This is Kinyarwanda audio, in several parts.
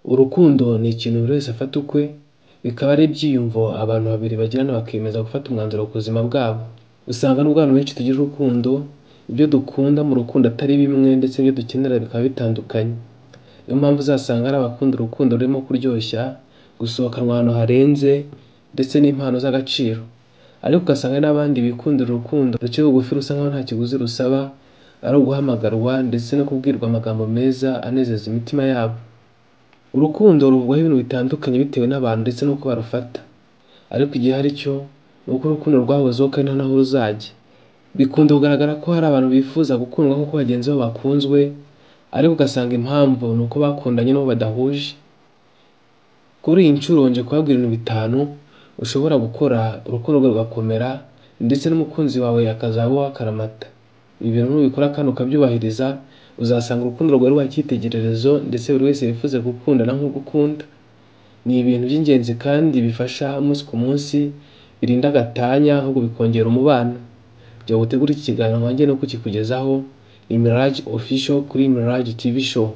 Urukundo ni ikintu buri wese afata ukwe, bikaba ari ibyiyumvo abantu babiri bagirana bakemeza gufata umwanzuro ku buzima bwabo. Usanga nubwo abantu benshi tugira urukundo, ibyo dukunda mu rukundo atari bimwe ndetse n'ibyo dukenera bikaba bitandukanye. Niyo mpamvu uzasanga hari abakunda urukundo rurimo kuryoshya, gusohokanwa ahantu harenze ndetse n'impano z'agaciro. Ariko ugasanga hari n'abandi bikundira urukundo ruciye bugufi rusa nkaho nta kiguzi rusaba, ari uguhamagarwa ndetse no kubwirwa amagambo meza anezeza imitima yabo. Urukundo ruvugwaho ibintu bitandukanye bitewe n'abantu ndetse n'uko barufata. Ariko igihari cyo ni uko urukundo rwahozeho kandi nta naho ruzajya. Bikunda kugaragara ko hari abantu bifuza gukundwa nk'uko bagenzi babo bakunzwe, ariko ugasanga impamvu ni uko bakundanye n'uwo badahuje. Kuri iyi nshuro nje kubabwira ibintu bitanu ushobora gukora urukundo rwawe rugakomera ndetse n'umukunzi wawe akazabaho akaramata. Ibi bintu nubikora kandi ukabyubahiriza, uzasanga urukundo rwawe rubaye icyitegererezo ndetse buri wese yifuza gukundana nk'uko ukunda. Ni ibintu by'ingenzi kandi bifasha umunsi ku munsi, birinda agatanya ahubwo bikongera umubano. Jya gutegura iki kiganiro wanjye no kukikugezaho, ni Mirage Official kuri Mirage TV Show.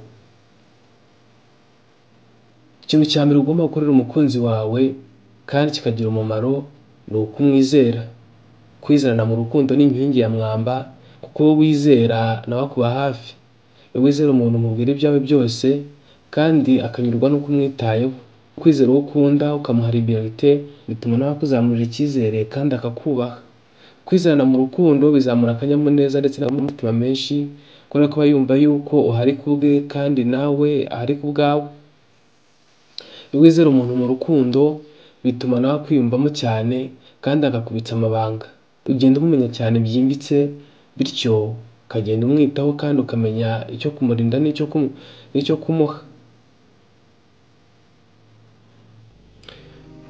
Ikintu cya mbere ugomba gukorera umukunzi wawe kandi kikagira umumaro ni ukumwizera. Kwizerana mu rukundo ni inkingi ya mwamba, kuko wowe wizera nawe akuba hafi. Iyo wizera umuntu umubwira ibyawe byose kandi akanyurwa n'uko umwitayeho. Kwizera uwo ukunda ukamuha liberite bituma nawe akuzamurira icyizere kandi akakubaha. Kwizerana mu rukundo bizamura akanyamuneza ndetse n'umutima menshi, kubera ko aba yumva yuko uhari ku bwe kandi nawe ahari ku bwawe. Iyo wizera umuntu mu rukundo bituma nawe akwiyumvamo cyane kandi akakubitsa amabanga. Ugenda umumenya cyane byimbitse, bityo ukagenda umwitaho kandi ukamenya icyo kumurinda n'icyo kumuha.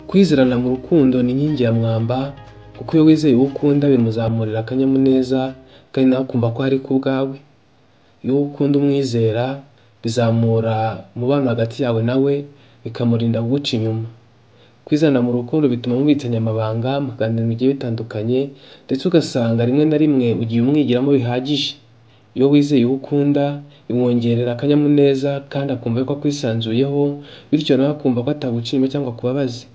Kwizerana mu rukundo ni inkingi ya mwamba, kuko iyo wizeye uwo ukunda bimuzamurira akanyamuneza kandi nawe akumva ko ari ku bwawe. Iyo ukunda umwizera bizamura umubano hagati yawe nawe, bikamurinda kuguca inyuma. Kwizerana mu rukundo bituma mubitsanya amabanga, mukaganira bigiye bitandukanye ndetse ugasanga rimwe na rimwe ugiye umwigiramo bihagije. Iyo wizeye uwo ukunda bimwongerera akanyamuneza kandi akumva ko akwisanzuyeho, bityo nawe akumva ko ataguca inyuma cyangwa kubabaza.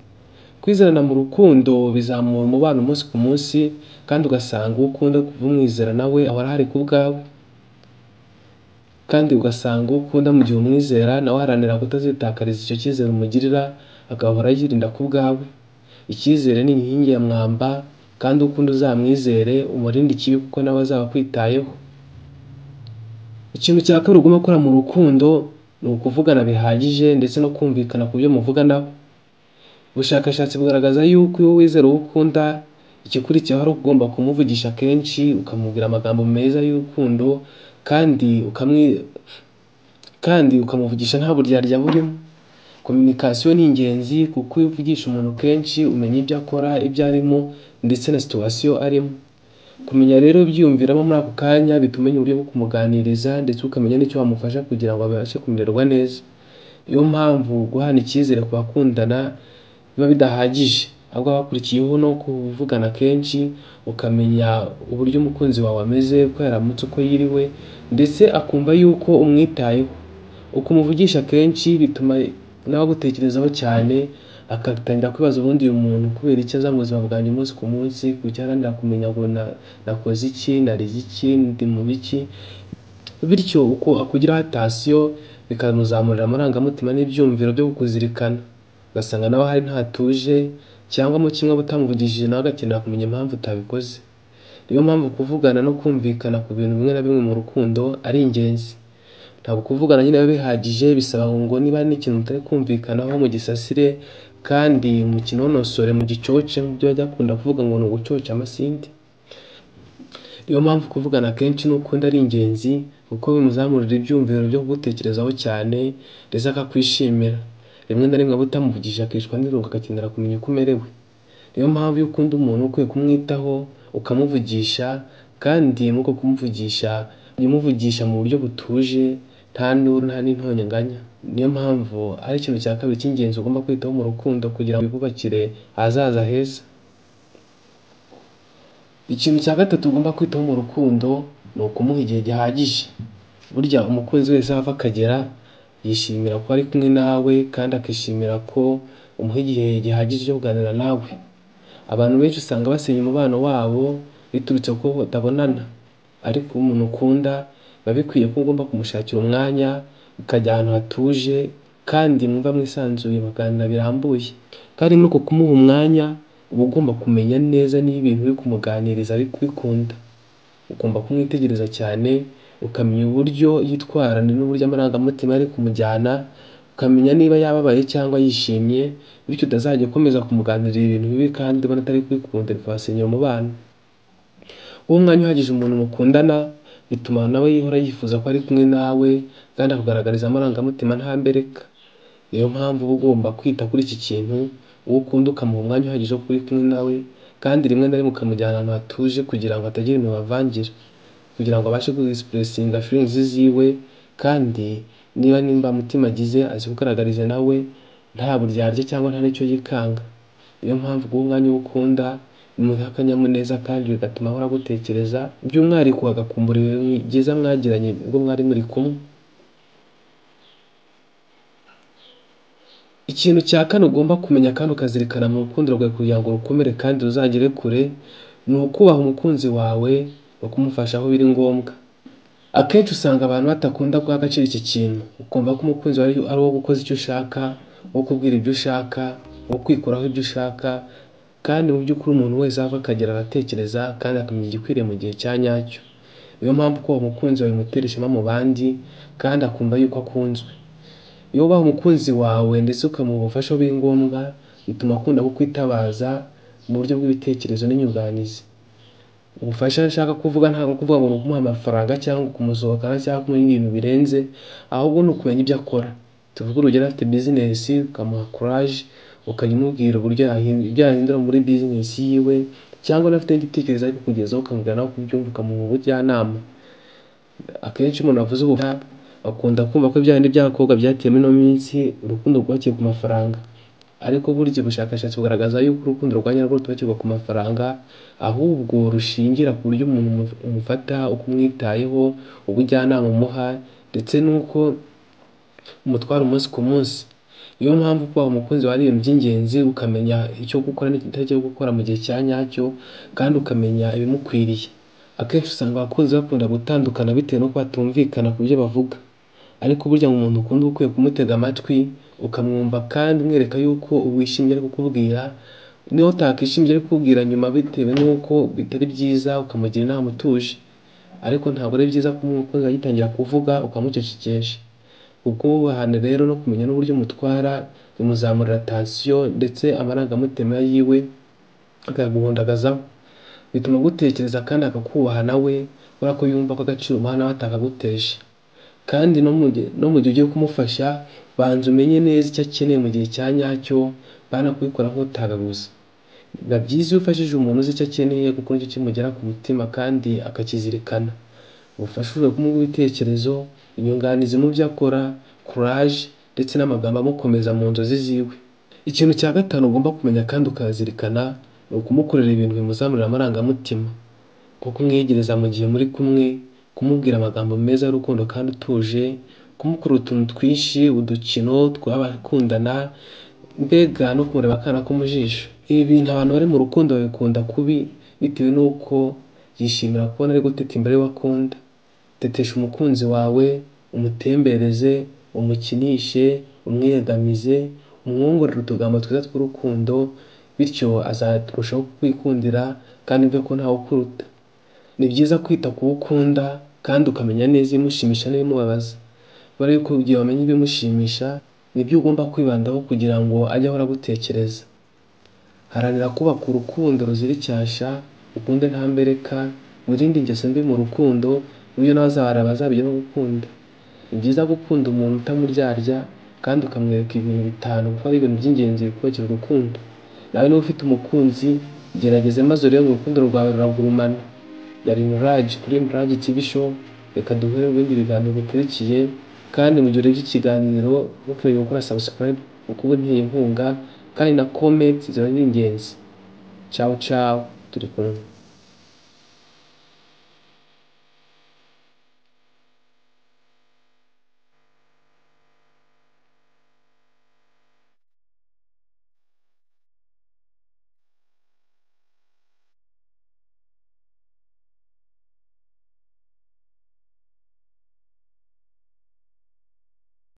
Kwizerana mu rukundo bizamura umubano umunsi ku munsi kandi ugasanga uwo ukunda kuva umwizera nawe ahora ahari ku bwawe. Kandi ugasanga uwo ukunda mu gihe umwizera nawe aharanira kutazitakariza icyo cyizere umugirira, agahora yirinda ku bwawe. Icyizere ni inkingi ya mwamba kandi ukunda uzamwizere umurinde ikibi kuko nawe azaba akwitayeho. Ikintu cya kabiri ugomba gukora mu rukundo ni ukuvugana bihagije ndetse no kumvikana ku byo muvuganaho. Ubushakashatsi bugaragaza yuko iyo wizera uwo ukunda, ikikurikiyeho ari ugomba kumuvugisha kenshi, ukamubwira amagambo meza y'urukundo kandi ukamuvugisha nta buryarya burimo. Communication ni ingenzi kuko iyo uvugisha umuntu kenshi umenya ibyo akora, ibyo arimo ndetse na situation arimo. Kumenya rero byiyumviramo muri ako kanya bituma umenya uburyo bwo kumuganiriza ndetse ukamenya n'icyo wamufasha kugira ngo abashe kumererwa neza. Niyo mpamvu guhana icyizere ku bakundana biba bidahagije, ahubwo hakurikiyeho no kuvugana kenshi, ukamenya uburyo umukunzi wawe ameze, ko yaramutse, uko yiriwe ndetse akumva yuko umwitayeho. Uko umuvugisha kenshi bituma nawe agutekerezaho cyane, akatangira kwibaza ubundi uyu muntu kubera iki aza mu buzima bwanjye umunsi ku munsi, kuki aharanira kumenya ngo nakoze iki, narize iki, ndi mu biki. Bityo uko akugiraho attention bikamuzamurira amarangamutima n'ibyumviro byo kukuzirikana. Ugasanga nawe hari ntatuje cyangwa mu kimwe butamuvugishije nawe agakenera kumenya impamvu utabikoze. Niyo mpamvu kuvugana no kumvikana ku bintu bimwe na bimwe mu rukundo ari ingenzi. Ntabwo kuvugana nyine biba bihagije, bisaba ngo niba n'ikintu mutari kumvikanaho mu gisasire kandi mu kinonosore, mu gicoce, mu byo bajya bakunda kuvuga ngo ni ugucoca amasinde. Niyo mpamvu kuvugana kenshi n'ukunda ari ingenzi, kuko bimuzamurira ibyumviro byo kugutekerezaho cyane ndetse akakwishimira. Rimwe na rimwe butamuvugisha akishwa n'irungu agakenera kumenya uko umerewe. Niyo mpamvu iyo ukunda umuntu ukwiye kumwitaho ukamuvugisha, kandi muri uko kumuvugisha umuvugisha mu buryo butuje, nta nduru nta n'intonganya. Niyo mpamvu ari ikintu cya kabiri cy'ingenzi ugomba kwitaho mu rukundo kugira ngo wibubakire ahazaza heza. Ikintu cya gatatu ugomba kwitaho mu rukundo ni ukumuha igihe gihagije. Burya umukunzi wese ava akagera yishimira ko ari kumwe nawe kandi akishimira ko umuha igihe gihagije cyo kuganira nawe. Abantu benshi usanga basenya umubano wabo biturutse ko batabonana, ariko umuntu ukunda biba bikwiye ko ugomba kumushakira umwanya ukajya ahantu hatuje kandi mwumva mwisanzuye muganira birambuye. Kandi muri uko kumuha umwanya uba ugomba kumenya neza niba ibintu uri kumuganiriza bikunda. Ugomba kumwitegereza cyane ukamenya uburyo yitwara n'uburyo amarangamutima ari kumujyana, ukamenya niba yababaye cyangwa yishimye, bityo utazajya ukomeza kumuganirira ibintu bibi kandi ubona atari kubikunda bikabasenyera umubano. Uwo mwanya uhagije umuntu mukundana bituma nawe yihora yifuza ko ari kumwe nawe kandi akugaragariza amarangamutima nta mbereka. Niyo mpamvu uba ugomba kwita kuri iki kintu, uwo ukunda ukamuha umwanya uhagije wo kuba kumwe nawe kandi rimwe na rimwe ukamujyana ahantu hatuje kugira ngo hatagira ibintu bavangira, kugira ngo abashe kuexpressinga feelings ziwe, kandi nimba mutima agize azi kugaragariza nawe nta buryarya cyangwa nta n'icyo yikanga. Niyo mpamvu guha umwanya uwo ukunda bimuha akanyamuneza kandi bigatuma ahora agutekereza, by'umwihariko agakumbura ibihe byiza mwagiranye ubwo mwari muri kumwe. Ikintu cya kane ugomba kumenya kandi ukazirikana mu rukundo rwawe kugira ngo rukomere kandi ruzagere kure, ni ukubaha umukunzi wawe no kumufasha aho biri ngombwa. Akenshi usanga abantu batakunda guha agaciro iki kintu, ukumva ko umukunzi wawe ari uwo gukoza icyo ushaka, wo kubwira ibyo ushaka, wo kwikoraho ibyo ushaka, kandi mu by'ukuri umuntu wese ava akagera aratekereza kandi akamenya igikwiriye mu gihe cya nyacyo. Niyo mpamvu ko umukunzi wawe bimutera ishema mu bandi kandi akumva yuko akunzwe. Iyo ubaha umukunzi wawe ndetse ukamuha ubufasha aho biri ngombwa, bituma akunda kukwitabaza mu buryo bw'ibitekerezo n'inyunganizi. Ubufasha nshaka kuvuga ntabwo kuvuga ngo ni ukumuha amafaranga cyangwa kumusohokana cyangwa kumuha ibintu birenze, ahubwo ni ukumenya ibyo akora. Tuvuge urugero afite business ukamuha courage, ukajya umubwira uburyo ibyo yahindura muri business yiwe, cyangwa afite igitekerezo ari kukugezaho ukamubwira nawe kubyumva ukamuha ubujyanama. Akenshi umuntu avuze ubufasha akunda kumva ko ibya bindi by'abakobwa byateye muri ino minsi urukundo rwubakiye ku mafaranga, ariko burya ubushakashatsi bugaragaza yuko urukundo rwa nyarwo rutubakirwa ku mafaranga, ahubwo rushingira ku buryo umuntu umufata, uko umwitayeho, ubujyanama umuha ndetse n'uko umutwara umunsi ku munsi. Niyo mpamvu kuba umukunzi wawe ari ibintu by'ingenzi, ukamenya icyo gukora n'ikitari cyo gukora mu gihe cya nyacyo kandi ukamenya ibimukwiriye. Akenshi usanga abakunzi bakunda gutandukana bitewe n'uko batumvikana ku byo bavuga, ariko burya mu muntu ukunda ukwiye kumutega amatwi ukamwumva kandi umwereka yuko wishimye ari kukubwira. Niyo utakishimye ari kukubwira nyuma bitewe n'uko bitari byiza ukamugira inama utuje, ariko ntabwo ari byiza ko umukunzi agitangira kuvuga ukamucecekesha. Ubwubahane rero no kumenya n'uburyo umutwara bimuzamurira tension ndetse amarangamutima yiwe akaguhundagazaho, bituma agutekereza kandi akakubaha nawe kubera ko yumva ko agaciro umuha nawe atakaguteje. Kandi no mu gihe ugiye kumufasha banza umenye neza icyo akeneye mu gihe cya nyacyo, bana kubikora nk'utagaguza. Biba byiza iyo ufashije umuntu uzi icyo akeneye kuko nicyo kimugera ku mutima kandi akakizirikana. Ubufasha ushobora kumuha ibitekerezo, inyunganizi mu byo akora, courage ndetse n'amagambo amukomeza mu nzozi ziwe. Ikintu cya gatanu ugomba kumenya kandi ukazirikana ni ukumukorera ibintu bimuzamurira amarangamutima, kuko kumwiyegereza mu gihe muri kumwe, kumubwira amagambo meza y'urukundo kandi utuje, kumukorera utuntu twinshi, udukino tw'abakundana, mbega no kumureba akana ko mu jisho. Ibi bintu abantu bari mu rukundo babikunda kubi bitewe n'uko yishimira kubona ari guteta imbere y'uwakunda. Tetesha umukunzi wawe, umutembereze, umukinishe, umwiyegamize, umwongorere utugambo twiza tw'urukundo, bityo azarushaho kukwikundira kandi mve ko ntawe ukuruta. Ni byiza kwita ku wo ukunda kandi ukamenya neza ibimushimisha n'ibimubabaza, kubera yuko igihe wamenye ibimushimisha nibyo ugomba kwibandaho kugira ngo ajye ahora agutekereza. Haranira kubaka urukundo ruzira icyasha, ukunde nta mbereka, wirinde ingeso mbi mu rukundo, uburyo nawe azabijya no gukunda. Ni byiza gukunda umuntu utamuryarya kandi ukamwereka ibintu bitanu kuko ari ibintu by'ingenzi bikubakira urukundo. Nawe niba ufite umukunzi gerageze maze urebe ngo urukundo rwawe ruragurumana. Yari Mirage kuri Mirage TV show, reka duhure mu bindi biganiro bikurikiye, kandi mu gihe urebye ikiganiro ntukwiye gukora subscribe kuko uba unteye inkunga, kandi na comment ziba ari ingenzi. Ciao ciao, turi kumwe.